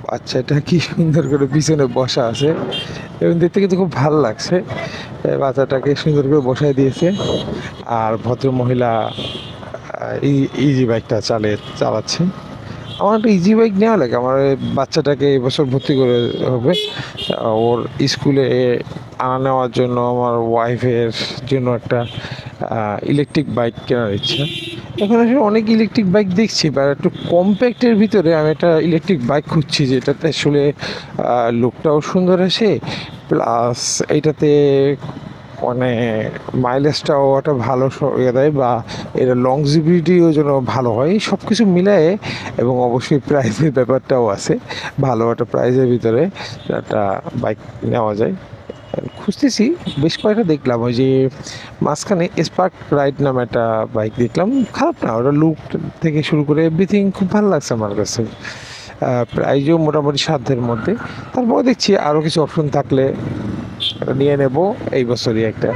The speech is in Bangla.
বাচ্চাটা কি সুন্দর করে পিছনে বসা আছে এবং দেখতে কিন্তু খুব ভালো লাগছে। বাচ্চাটাকে সুন্দর করে বসায় দিয়েছে। আর ভদ্র মহিলা ইজি বাইকটা চালাচ্ছে। আমার একটা ইজি বাইক নেওয়া লাগে, আমার এই বাচ্চাটাকে এবছর ভর্তি করে হবে। ওর স্কুলে আনা নেওয়ার জন্য আমার ওয়াইফের জন্য একটা ইলেকট্রিক বাইক কেনার ইচ্ছা। এখন আসলে অনেক ইলেকট্রিক বাইক দেখছি, বা একটু কম্প্যাক্টের ভিতরে আমি একটা ইলেকট্রিক বাইক খুঁজছি যেটাতে আসলে লুকটাও সুন্দর আসে, প্লাস এইটাতে মানে মাইলেজটাও একটা ভালো ইয়ে দেয়, বা এর লংজিভিটিও যেন ভালো হয়, সব কিছু মিলায়ে। এবং অবশ্যই প্রাইসের ব্যাপারটাও আছে, ভালো একটা প্রাইসের ভিতরে একটা বাইক নেওয়া যায়। খুঁজতেছি, বেশ কয়েকটা দেখলাম, ওই যে মাঝখানে স্পার্ক রাইড নামে একটা বাইক দেখলাম, খারাপ না, ওটা লুক থেকে শুরু করে এভরিথিং খুব ভালো লাগছে আমার কাছে। প্রাইজও মোটামুটি সাধ্যের মধ্যে। তারপরে দেখছি আরও কিছু অপশন থাকলে নিয়ে নেব এই বছরই একটা।